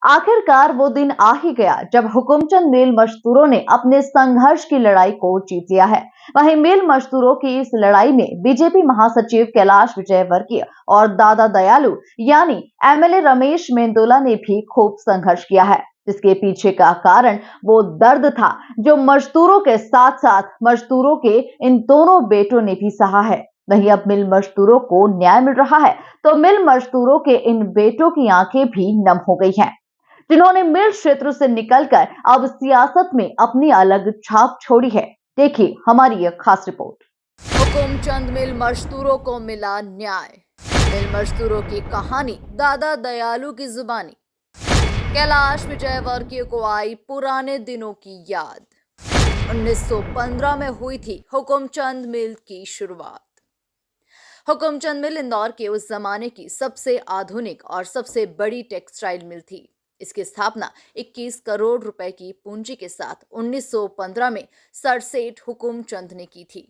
आखिरकार वो दिन आ ही गया जब हुकुमचंद मिल मजदूरों ने अपने संघर्ष की लड़ाई को जीत लिया है। वहीं मिल मजदूरों की इस लड़ाई में बीजेपी महासचिव कैलाश विजयवर्गीय और दादा दयालु यानी एमएलए रमेश मेंदोला ने भी खूब संघर्ष किया है, जिसके पीछे का कारण वो दर्द था जो मजदूरों के साथ साथ मजदूरों के इन दोनों बेटों ने भी सहा है। वहीं अब मिल मजदूरों को न्याय मिल रहा है तो मिल मजदूरों के इन बेटों की आंखें भी नम हो गई हैं, जिन्होंने मिल क्षेत्र से निकलकर अब सियासत में अपनी अलग छाप छोड़ी है। देखिए हमारी यह खास रिपोर्ट। हुकुमचंद मिल मजदूरों को मिला न्याय। मिल मजदूरों की कहानी दादा दयालु की जुबानी। कैलाश विजयवर्गीय को आई पुराने दिनों की याद। 1915 में हुई थी हुकुमचंद मिल की शुरुआत। हुकुमचंद मिल इंदौर के उस जमाने की सबसे आधुनिक और सबसे बड़ी टेक्सटाइल मिल थी। इसकी स्थापना 21 करोड़ रुपए की पूंजी के साथ 1915 में सरसेठ हुकुमचंद ने की थी।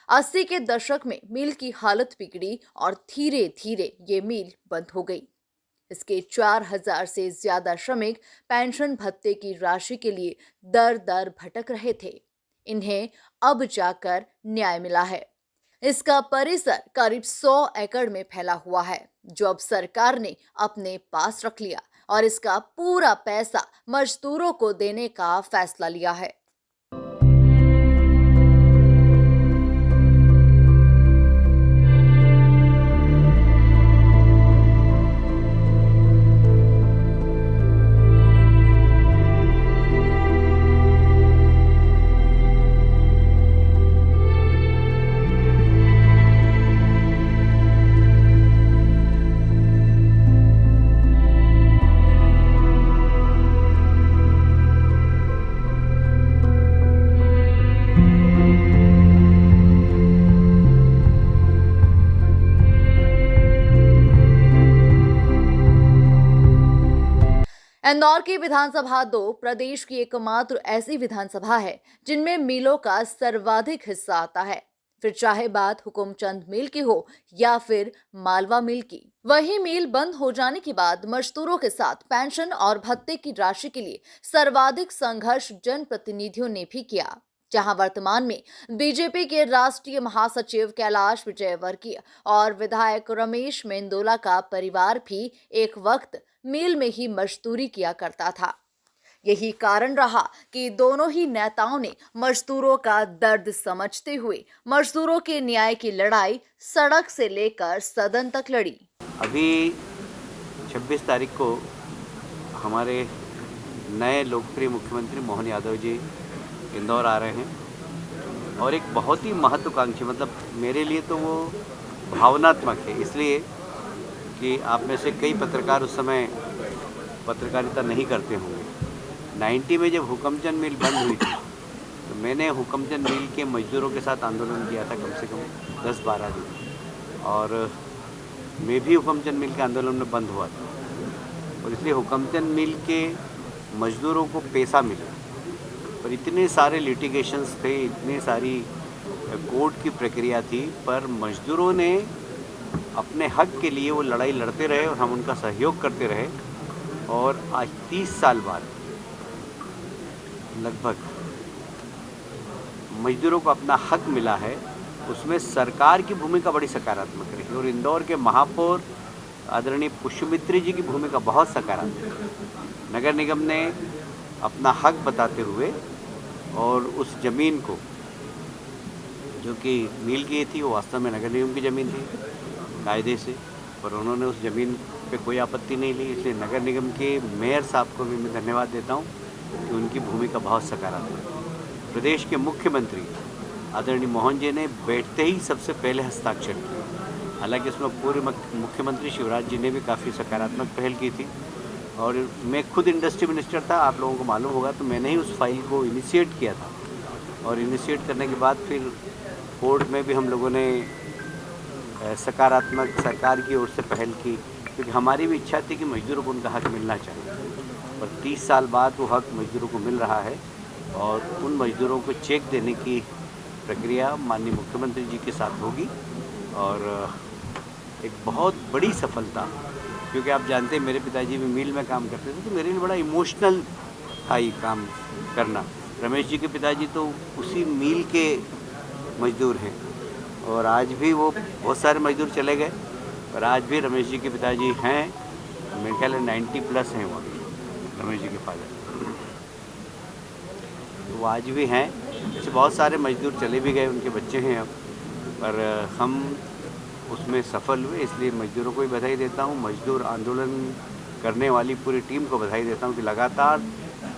80 के दशक में मिल की हालत बिगड़ी और धीरे धीरे ये मिल बंद हो गई। इसके 4000 से ज्यादा श्रमिक पेंशन भत्ते की राशि के लिए दर दर भटक रहे थे। इन्हें अब जाकर न्याय मिला है। इसका परिसर करीब 100 एकड़ में फैला हुआ है, जो अब सरकार ने अपने पास रख लिया और इसका पूरा पैसा मजदूरों को देने का फैसला लिया है। इंदौर की विधानसभा 2 प्रदेश की एकमात्र ऐसी विधानसभा है जिनमें मिलों का सर्वाधिक हिस्सा आता है, फिर चाहे बात हुकुमचंद मिल की हो या फिर मालवा मिल की। वही मिल बंद हो जाने के बाद मजदूरों के साथ पेंशन और भत्ते की राशि के लिए सर्वाधिक संघर्ष जनप्रतिनिधियों ने भी किया, जहां वर्तमान में बीजेपी के राष्ट्रीय महासचिव कैलाश विजयवर्गीय और विधायक रमेश मेंदोला का परिवार भी एक वक्त मिल में ही मजदूरी किया करता था। यही कारण रहा कि दोनों ही नेताओं ने मजदूरों का दर्द समझते हुए मजदूरों के न्याय की लड़ाई सड़क से लेकर सदन तक लड़ी। अभी 26 तारीख को हमारे नए लोकप्रिय मुख्यमंत्री मोहन यादव जी इंदौर आ रहे हैं और एक बहुत ही महत्वाकांक्षी, मतलब मेरे लिए तो वो भावनात्मक है, इसलिए कि आप में से कई पत्रकार उस समय पत्रकारिता नहीं करते होंगे। 90 में जब हुकुमचंद मिल बंद हुई थी तो मैंने हुकुमचंद मिल के मजदूरों के साथ आंदोलन किया था कम से कम 10-12 दिन, और मैं भी हुकुमचंद मिल के आंदोलन में बंद हुआ था, और इसलिए हुकुमचंद मिल के मजदूरों को पैसा मिला, पर इतने सारे लिटिगेशंस थे, इतनी सारी कोर्ट की प्रक्रिया थी, पर मजदूरों ने अपने हक के लिए वो लड़ाई लड़ते रहे और हम उनका सहयोग करते रहे। और आज 30 साल बाद लगभग मजदूरों को अपना हक मिला है, उसमें सरकार की भूमिका बड़ी सकारात्मक रही और इंदौर के महापौर आदरणीय पुष्यमित्री जी की भूमिका बहुत सकारात्मक। नगर निगम ने अपना हक बताते हुए और उस ज़मीन को, जो कि मिल की थी, वो वास्तव में नगर निगम की ज़मीन थी कायदे से, पर उन्होंने उस ज़मीन पे कोई आपत्ति नहीं ली, इसलिए नगर निगम के मेयर साहब को भी मैं धन्यवाद देता हूँ कि उनकी भूमिका बहुत सकारात्मक है। प्रदेश के मुख्यमंत्री आदरणीय मोहन जी ने बैठते ही सबसे पहले हस्ताक्षर किया, हालांकि इसमें पूर्व मुख्यमंत्री शिवराज जी ने भी काफ़ी सकारात्मक पहल की थी, और मैं खुद इंडस्ट्री मिनिस्टर था, आप लोगों को मालूम होगा, तो मैंने ही उस फाइल को इनिशिएट किया था, और इनिशिएट करने के बाद फिर कोर्ट में भी हम लोगों ने सकारात्मक सरकार की ओर से पहल की, क्योंकि हमारी भी इच्छा थी कि मजदूरों को उनका हक मिलना चाहिए, और 30 साल बाद वो हक मजदूरों को मिल रहा है, और उन मजदूरों को चेक देने की प्रक्रिया माननीय मुख्यमंत्री जी के साथ होगी, और एक बहुत बड़ी सफलता क्योंकि आप जानते हैं मेरे पिताजी भी मिल में काम करते थे, तो मेरे लिए बड़ा इमोशनल था ये काम करना। रमेश जी के पिताजी तो उसी मिल के मजदूर हैं और आज भी वो बहुत सारे मजदूर चले गए, पर आज भी रमेश जी के पिताजी हैं, मेरे ख्याल है 90+ हैं वो रमेश जी के फादर, तो वो आज भी हैं। ऐसे बहुत सारे मजदूर चले भी गए, उनके बच्चे हैं अब, पर हम उसमें सफल हुए, इसलिए मजदूरों को भी बधाई देता हूँ। मजदूर आंदोलन करने वाली पूरी टीम को बधाई देता हूँ कि लगातार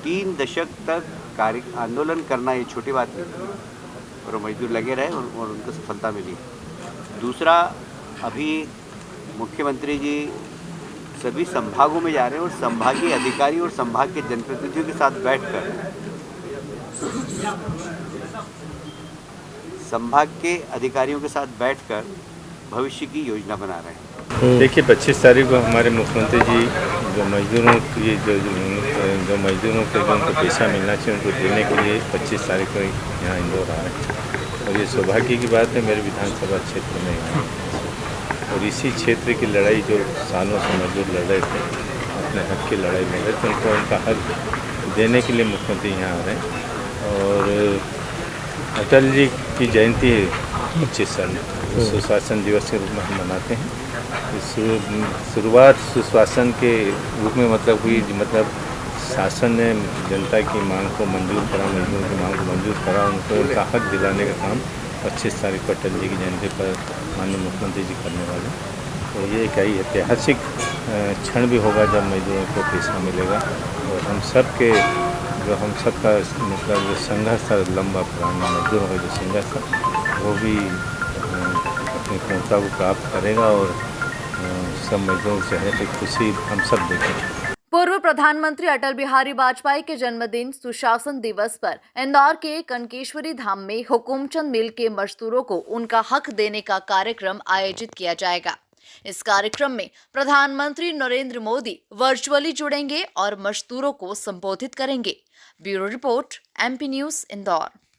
3 दशक तक कार्य आंदोलन करना ये छोटी बात नहीं, और वो मजदूर लगे रहे और उनको सफलता मिली। दूसरा, अभी मुख्यमंत्री जी सभी संभागों में जा रहे हैं और संभागीय अधिकारी और संभाग के जनप्रतिनिधियों के साथ बैठकर संभाग के अधिकारियों के साथ बैठकर भविष्य की योजना बना रहे हैं। देखिए 25 तारीख को हमारे मुख्यमंत्री जी जो मजदूरों की जो मजदूरों को जो उनको पैसा मिलना चाहिए उनको देने के लिए 25 तारीख को यहाँ इंदौर आ रहे हैं और ये सौभाग्य की बात है मेरे विधानसभा क्षेत्र में यहाँ और इसी क्षेत्र की लड़ाई जो सालों से मजदूर लड़ रहे थे अपने हक की लड़ाई लड़ रहे थे उनको उनका हक देने के लिए मुख्यमंत्री यहाँ आ रहे हैं और अटल जी की जयंती है 25 साल सुशासन दिवस के रूप में हम मनाते हैं। शुरुआत सुशासन के रूप में मतलब हुई, मतलब शासन ने जनता की मांग को मंजूर करा, मजदूरों की मांग को मंजूर करा, उनको उनका हक दिलाने का काम 25 तारीख को अटल जी की जयंती पर माननीय मुख्यमंत्री जी करने वाले। तो ये एक ऐतिहासिक क्षण भी होगा जब मजदूरों को पैसा मिलेगा और हम सब के जो हम सब का मतलब जो संघर्ष था लंबा पुराना मजदूरों का जो संघर्ष था वो भी अपनी पूर्णता को प्राप्त करेगा और सब मजदूरों के चेहरे पे खुशी हम सब देखेंगे। पूर्व प्रधानमंत्री अटल बिहारी वाजपेयी के जन्मदिन सुशासन दिवस पर इंदौर के कनकेश्वरी धाम में हुकुमचंद मिल के मजदूरों को उनका हक देने का कार्यक्रम आयोजित किया जाएगा। इस कार्यक्रम में प्रधानमंत्री नरेंद्र मोदी वर्चुअली जुड़ेंगे और मजदूरों को संबोधित करेंगे। Bureau report, MP news, Indore.